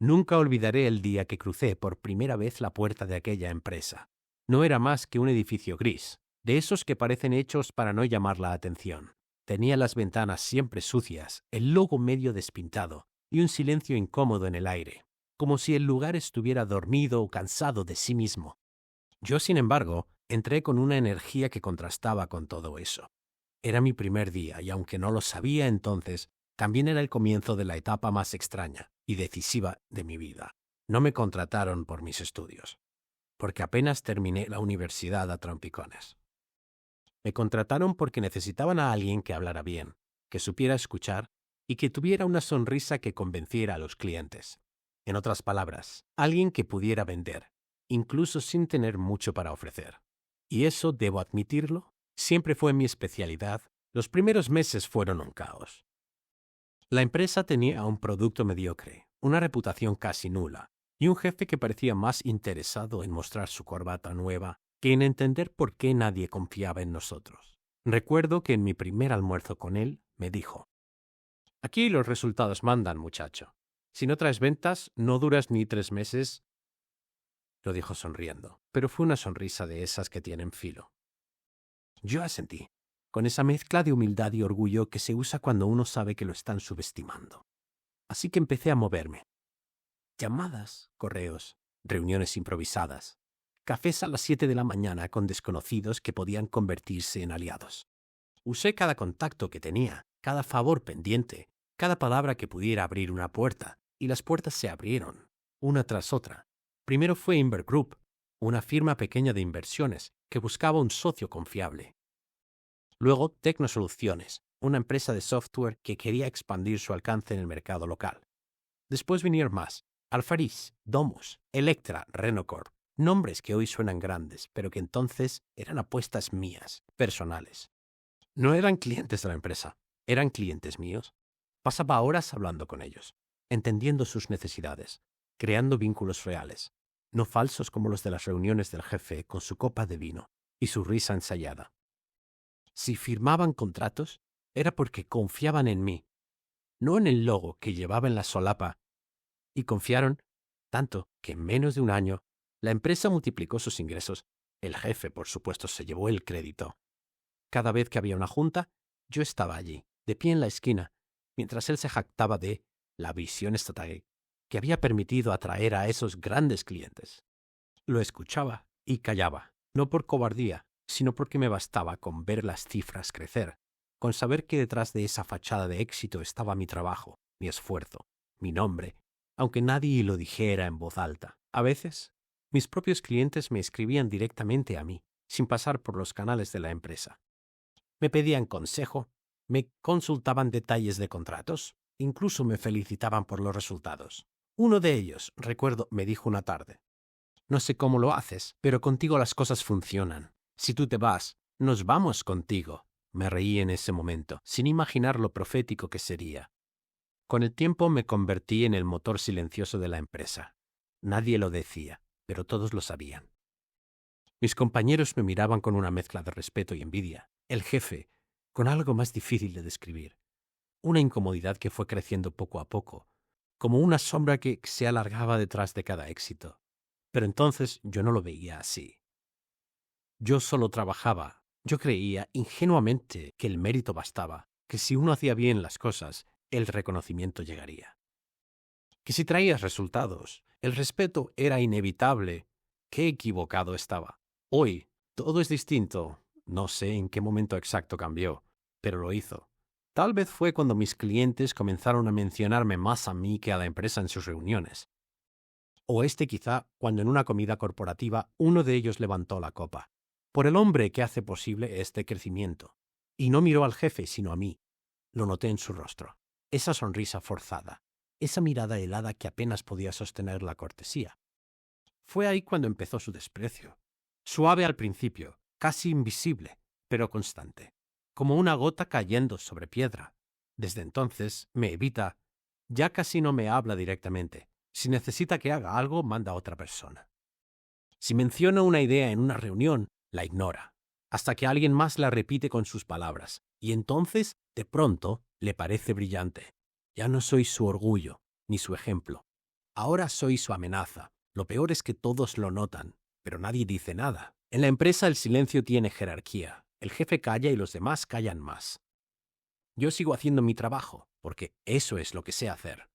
Nunca olvidaré el día que crucé por primera vez la puerta de aquella empresa. No era más que un edificio gris, de esos que parecen hechos para no llamar la atención. Tenía las ventanas siempre sucias, el logo medio despintado y un silencio incómodo en el aire, como si el lugar estuviera dormido o cansado de sí mismo. Yo, sin embargo, entré con una energía que contrastaba con todo eso. Era mi primer día y aunque no lo sabía entonces, también era el comienzo de la etapa más extraña y decisiva de mi vida. No me contrataron por mis estudios, porque apenas terminé la universidad a trompicones. Me contrataron porque necesitaban a alguien que hablara bien, que supiera escuchar y que tuviera una sonrisa que convenciera a los clientes. En otras palabras, alguien que pudiera vender, incluso sin tener mucho para ofrecer. Y eso, debo admitirlo, siempre fue mi especialidad. Los primeros meses fueron un caos. La empresa tenía un producto mediocre, una reputación casi nula, y un jefe que parecía más interesado en mostrar su corbata nueva que en entender por qué nadie confiaba en nosotros. Recuerdo que en mi primer almuerzo con él me dijo: «Aquí los resultados mandan, muchacho. Si no traes ventas, no duras ni 3 meses». Lo dijo sonriendo, pero fue una sonrisa de esas que tienen filo. Yo asentí, con esa mezcla de humildad y orgullo que se usa cuando uno sabe que lo están subestimando. Así que empecé a moverme. Llamadas, correos, reuniones improvisadas, cafés a las 7 de la mañana con desconocidos que podían convertirse en aliados. Usé cada contacto que tenía, cada favor pendiente, cada palabra que pudiera abrir una puerta, y las puertas se abrieron, una tras otra. Primero fue Inver Group, una firma pequeña de inversiones que buscaba un socio confiable. Luego Tecnosoluciones, una empresa de software que quería expandir su alcance en el mercado local. Después vinieron más: Alfaris, Domus, Electra, Renocorp, nombres que hoy suenan grandes, pero que entonces eran apuestas mías, personales. No eran clientes de la empresa, eran clientes míos. Pasaba horas hablando con ellos, entendiendo sus necesidades, creando vínculos reales, no falsos como los de las reuniones del jefe con su copa de vino y su risa ensayada. Si firmaban contratos, era porque confiaban en mí, no en el logo que llevaba en la solapa, y confiaron tanto que en menos de un año la empresa multiplicó sus ingresos. El jefe, por supuesto, se llevó el crédito. Cada vez que había una junta, yo estaba allí, de pie en la esquina, mientras él se jactaba de la visión estatal que había permitido atraer a esos grandes clientes. Lo escuchaba y callaba, no por cobardía, sino porque me bastaba con ver las cifras crecer, con saber que detrás de esa fachada de éxito estaba mi trabajo, mi esfuerzo, mi nombre, aunque nadie lo dijera en voz alta. A veces, mis propios clientes me escribían directamente a mí, sin pasar por los canales de la empresa. Me pedían consejo, me consultaban detalles de contratos, incluso me felicitaban por los resultados. Uno de ellos, recuerdo, me dijo una tarde: «No sé cómo lo haces, pero contigo las cosas funcionan. Si tú te vas, nos vamos contigo». Me reí en ese momento, sin imaginar lo profético que sería. Con el tiempo me convertí en el motor silencioso de la empresa. Nadie lo decía, pero todos lo sabían. Mis compañeros me miraban con una mezcla de respeto y envidia. El jefe, con algo más difícil de describir. Una incomodidad que fue creciendo poco a poco, como una sombra que se alargaba detrás de cada éxito. Pero entonces yo no lo veía así. Yo solo trabajaba. Yo creía ingenuamente que el mérito bastaba, que si uno hacía bien las cosas, el reconocimiento llegaría. Que si traías resultados, el respeto era inevitable. Qué equivocado estaba. Hoy todo es distinto. No sé en qué momento exacto cambió, pero lo hizo. Tal vez fue cuando mis clientes comenzaron a mencionarme más a mí que a la empresa en sus reuniones. O quizá cuando en una comida corporativa uno de ellos levantó la copa. Por el hombre que hace posible este crecimiento. Y no miró al jefe, sino a mí. Lo noté en su rostro. Esa sonrisa forzada. Esa mirada helada que apenas podía sostener la cortesía. Fue ahí cuando empezó su desprecio. Suave al principio, casi invisible, pero constante. Como una gota cayendo sobre piedra. Desde entonces me evita. Ya casi no me habla directamente. Si necesita que haga algo, manda a otra persona. Si menciono una idea en una reunión, la ignora, hasta que alguien más la repite con sus palabras. Y entonces, de pronto, le parece brillante. Ya no soy su orgullo, ni su ejemplo. Ahora soy su amenaza. Lo peor es que todos lo notan, pero nadie dice nada. En la empresa el silencio tiene jerarquía. El jefe calla y los demás callan más. Yo sigo haciendo mi trabajo, porque eso es lo que sé hacer.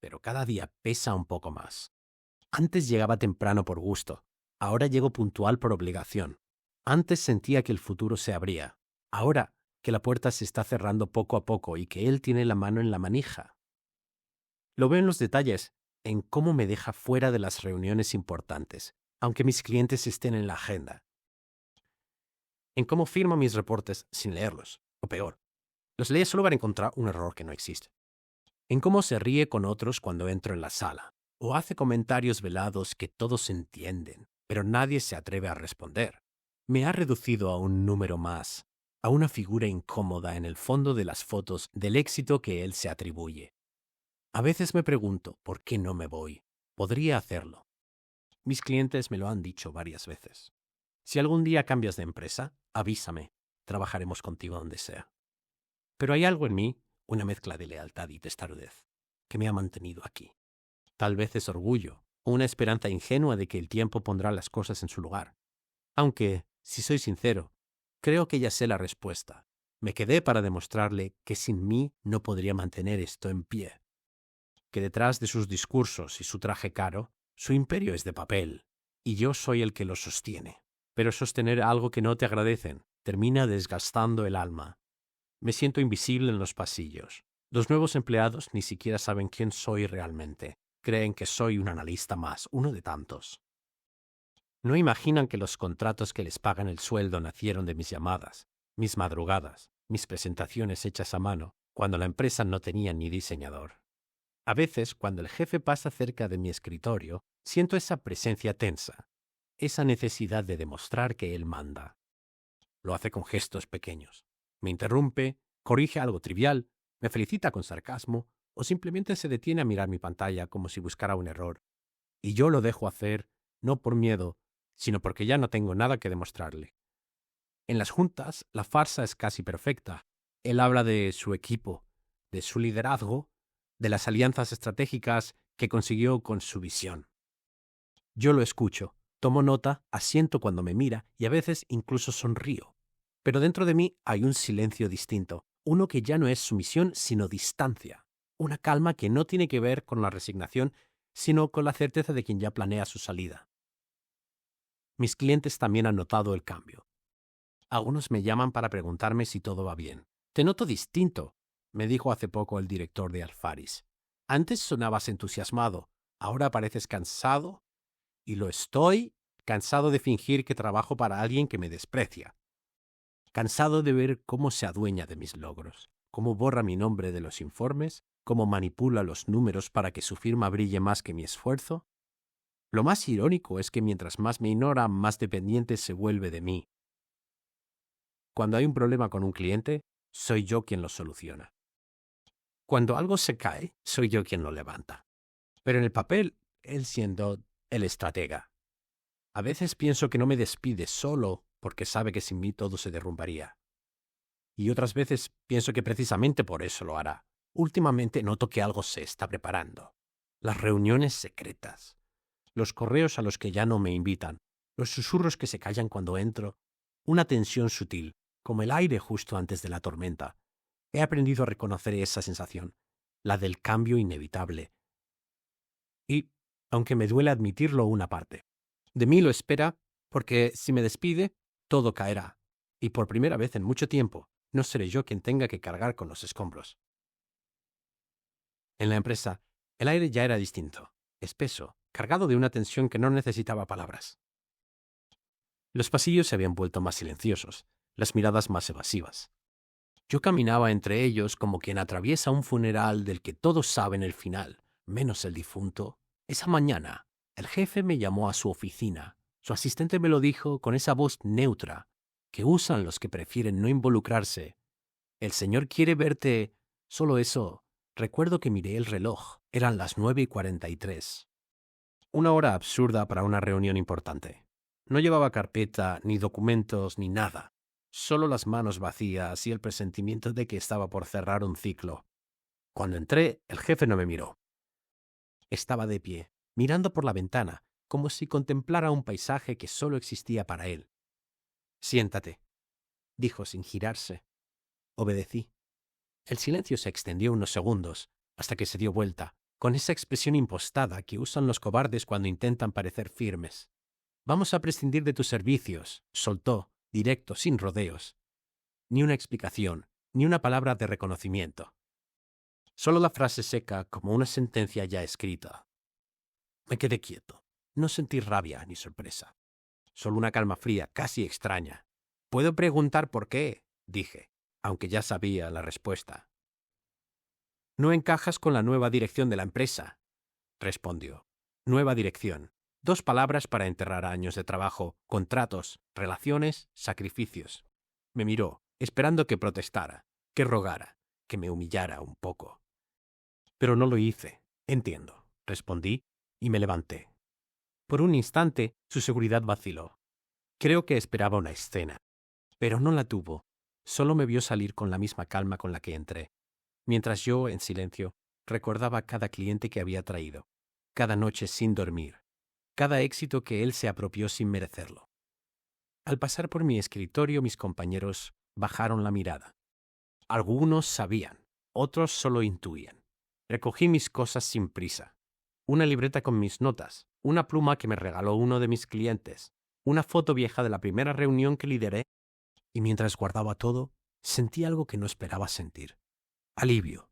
Pero cada día pesa un poco más. Antes llegaba temprano por gusto. Ahora llego puntual por obligación. Antes sentía que el futuro se abría. Ahora que la puerta se está cerrando poco a poco y que él tiene la mano en la manija. Lo veo en los detalles, en cómo me deja fuera de las reuniones importantes, aunque mis clientes estén en la agenda. En cómo firma mis reportes sin leerlos, o peor, los lee solo para encontrar un error que no existe. En cómo se ríe con otros cuando entro en la sala, o hace comentarios velados que todos entienden, pero nadie se atreve a responder. Me ha reducido a un número más, a una figura incómoda en el fondo de las fotos del éxito que él se atribuye. A veces me pregunto por qué no me voy. Podría hacerlo. Mis clientes me lo han dicho varias veces. Si algún día cambias de empresa, avísame. Trabajaremos contigo donde sea. Pero hay algo en mí, una mezcla de lealtad y testarudez, que me ha mantenido aquí. Tal vez es orgullo, o una esperanza ingenua de que el tiempo pondrá las cosas en su lugar. Aunque, si soy sincero, creo que ya sé la respuesta. Me quedé para demostrarle que sin mí no podría mantener esto en pie. Que detrás de sus discursos y su traje caro, su imperio es de papel, y yo soy el que lo sostiene. Pero sostener algo que no te agradecen termina desgastando el alma. Me siento invisible en los pasillos. Los nuevos empleados ni siquiera saben quién soy realmente. Creen que soy un analista más, uno de tantos. No imaginan que los contratos que les pagan el sueldo nacieron de mis llamadas, mis madrugadas, mis presentaciones hechas a mano, cuando la empresa no tenía ni diseñador. A veces, cuando el jefe pasa cerca de mi escritorio, siento esa presencia tensa, esa necesidad de demostrar que él manda. Lo hace con gestos pequeños. Me interrumpe, corrige algo trivial, me felicita con sarcasmo o simplemente se detiene a mirar mi pantalla como si buscara un error. Y yo lo dejo hacer, no por miedo, sino porque ya no tengo nada que demostrarle. En las juntas, la farsa es casi perfecta. Él habla de su equipo, de su liderazgo, de las alianzas estratégicas que consiguió con su visión. Yo lo escucho, tomo nota, asiento cuando me mira y a veces incluso sonrío. Pero dentro de mí hay un silencio distinto, uno que ya no es sumisión sino distancia, una calma que no tiene que ver con la resignación, sino con la certeza de quien ya planea su salida. Mis clientes también han notado el cambio. Algunos me llaman para preguntarme si todo va bien. Te noto distinto, me dijo hace poco el director de Alfaris. Antes sonabas entusiasmado, ahora pareces cansado. Y lo estoy, cansado de fingir que trabajo para alguien que me desprecia. Cansado de ver cómo se adueña de mis logros, cómo borra mi nombre de los informes, cómo manipula los números para que su firma brille más que mi esfuerzo. Lo más irónico es que mientras más me ignora, más dependiente se vuelve de mí. Cuando hay un problema con un cliente, soy yo quien lo soluciona. Cuando algo se cae, soy yo quien lo levanta. Pero en el papel, él siendo el estratega. A veces pienso que no me despide solo porque sabe que sin mí todo se derrumbaría. Y otras veces pienso que precisamente por eso lo hará. Últimamente noto que algo se está preparando. Las reuniones secretas, los correos a los que ya no me invitan, los susurros que se callan cuando entro, una tensión sutil, como el aire justo antes de la tormenta. He aprendido a reconocer esa sensación, la del cambio inevitable. Y, aunque me duele admitirlo una parte, de mí lo espera porque si me despide, todo caerá. Y por primera vez en mucho tiempo, no seré yo quien tenga que cargar con los escombros. En la empresa, el aire ya era distinto, espeso, cargado de una tensión que no necesitaba palabras. Los pasillos se habían vuelto más silenciosos, las miradas más evasivas. Yo caminaba entre ellos como quien atraviesa un funeral del que todos saben el final, menos el difunto. Esa mañana, el jefe me llamó a su oficina. Su asistente me lo dijo con esa voz neutra que usan los que prefieren no involucrarse. El señor quiere verte. Solo eso. Recuerdo que miré el reloj. Eran las 9:43. Una hora absurda para una reunión importante. No llevaba carpeta, ni documentos, ni nada. Solo las manos vacías y el presentimiento de que estaba por cerrar un ciclo. Cuando entré, el jefe no me miró. Estaba de pie, mirando por la ventana, como si contemplara un paisaje que solo existía para él. «Siéntate», dijo sin girarse. Obedecí. El silencio se extendió unos segundos, hasta que se dio vuelta, con esa expresión impostada que usan los cobardes cuando intentan parecer firmes. «Vamos a prescindir de tus servicios», soltó, directo, sin rodeos. Ni una explicación, ni una palabra de reconocimiento. Solo la frase seca como una sentencia ya escrita. Me quedé quieto. No sentí rabia ni sorpresa. Solo una calma fría, casi extraña. «¿Puedo preguntar por qué?», dije, aunque ya sabía la respuesta. «No encajas con la nueva dirección de la empresa», respondió. Nueva dirección. 2 palabras para enterrar años de trabajo, contratos, relaciones, sacrificios. Me miró, esperando que protestara, que rogara, que me humillara un poco. Pero no lo hice. «Entiendo», respondí, y me levanté. Por un instante, su seguridad vaciló. Creo que esperaba una escena. Pero no la tuvo. Solo me vio salir con la misma calma con la que entré, mientras yo, en silencio, recordaba cada cliente que había traído, cada noche sin dormir, cada éxito que él se apropió sin merecerlo. Al pasar por mi escritorio, mis compañeros bajaron la mirada. Algunos sabían, otros solo intuían. Recogí mis cosas sin prisa. Una libreta con mis notas, una pluma que me regaló uno de mis clientes, una foto vieja de la primera reunión que lideré, y mientras guardaba todo, sentí algo que no esperaba sentir. Alivio.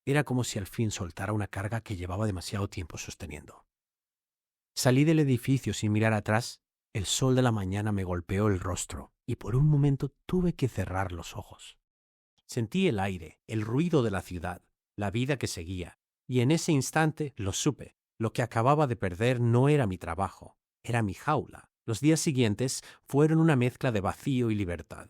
Era como si al fin soltara una carga que llevaba demasiado tiempo sosteniendo. Salí del edificio sin mirar atrás. El sol de la mañana me golpeó el rostro y por un momento tuve que cerrar los ojos. Sentí el aire, el ruido de la ciudad, la vida que seguía, y en ese instante lo supe. Lo que acababa de perder no era mi trabajo, era mi jaula. Los días siguientes fueron una mezcla de vacío y libertad.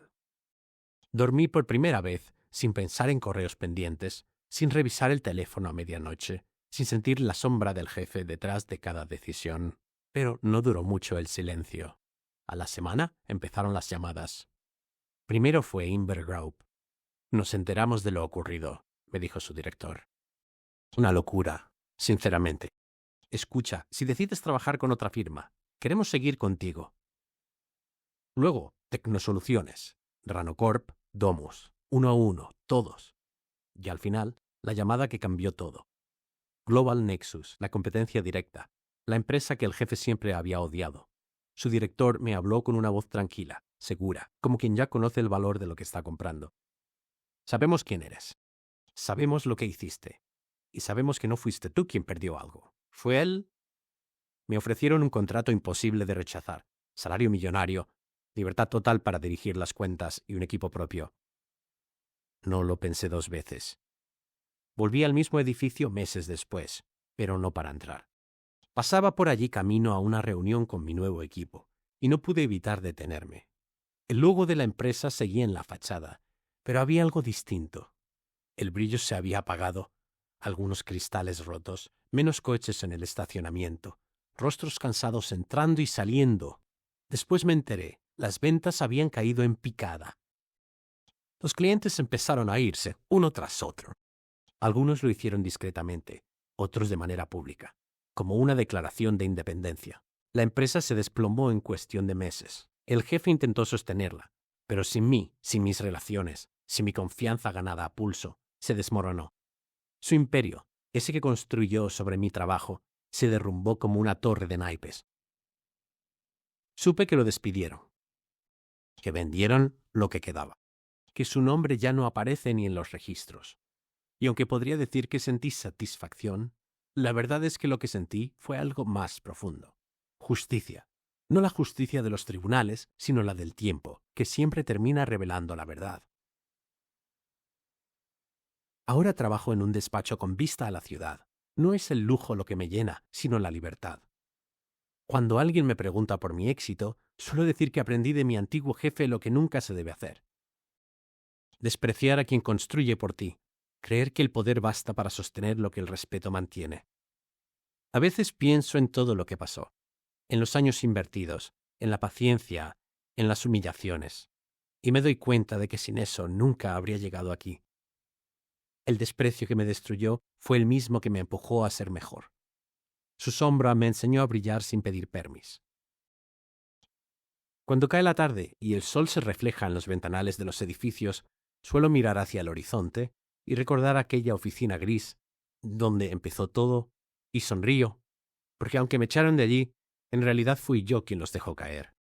Dormí por primera vez, sin pensar en correos pendientes, sin revisar el teléfono a medianoche, sin sentir la sombra del jefe detrás de cada decisión. Pero no duró mucho el silencio. A la semana empezaron las llamadas. Primero fue Invergrove. «Nos enteramos de lo ocurrido», me dijo su director. «Una locura, sinceramente. Escucha, si decides trabajar con otra firma, queremos seguir contigo». Luego, Tecnosoluciones, Ranocorp, Domus, 1 a 1, todos. Y al final, la llamada que cambió todo. Global Nexus, la competencia directa, la empresa que el jefe siempre había odiado. Su director me habló con una voz tranquila, segura, como quien ya conoce el valor de lo que está comprando. «Sabemos quién eres. Sabemos lo que hiciste. Y sabemos que no fuiste tú quien perdió algo. ¿Fue él?» Me ofrecieron un contrato imposible de rechazar, salario millonario, libertad total para dirigir las cuentas y un equipo propio. No lo pensé 2 veces. Volví al mismo edificio meses después, pero no para entrar. Pasaba por allí camino a una reunión con mi nuevo equipo, y no pude evitar detenerme. El logo de la empresa seguía en la fachada, pero había algo distinto. El brillo se había apagado, algunos cristales rotos, menos coches en el estacionamiento, rostros cansados entrando y saliendo. Después me enteré, las ventas habían caído en picada. Los clientes empezaron a irse, uno tras otro. Algunos lo hicieron discretamente, otros de manera pública, como una declaración de independencia. La empresa se desplomó en cuestión de meses. El jefe intentó sostenerla, pero sin mí, sin mis relaciones, sin mi confianza ganada a pulso, se desmoronó. Su imperio, ese que construyó sobre mi trabajo, se derrumbó como una torre de naipes. Supe que lo despidieron, que vendieron lo que quedaba, que su nombre ya no aparece ni en los registros. Y aunque podría decir que sentí satisfacción, la verdad es que lo que sentí fue algo más profundo. Justicia. No la justicia de los tribunales, sino la del tiempo, que siempre termina revelando la verdad. Ahora trabajo en un despacho con vista a la ciudad. No es el lujo lo que me llena, sino la libertad. Cuando alguien me pregunta por mi éxito, suelo decir que aprendí de mi antiguo jefe lo que nunca se debe hacer. Despreciar a quien construye por ti. Creer que el poder basta para sostener lo que el respeto mantiene. A veces pienso en todo lo que pasó, en los años invertidos, en la paciencia, en las humillaciones, y me doy cuenta de que sin eso nunca habría llegado aquí. El desprecio que me destruyó fue el mismo que me empujó a ser mejor. Su sombra me enseñó a brillar sin pedir permiso. Cuando cae la tarde y el sol se refleja en los ventanales de los edificios, suelo mirar hacia el horizonte y recordar aquella oficina gris donde empezó todo, y sonrío, porque aunque me echaron de allí, en realidad fui yo quien los dejó caer.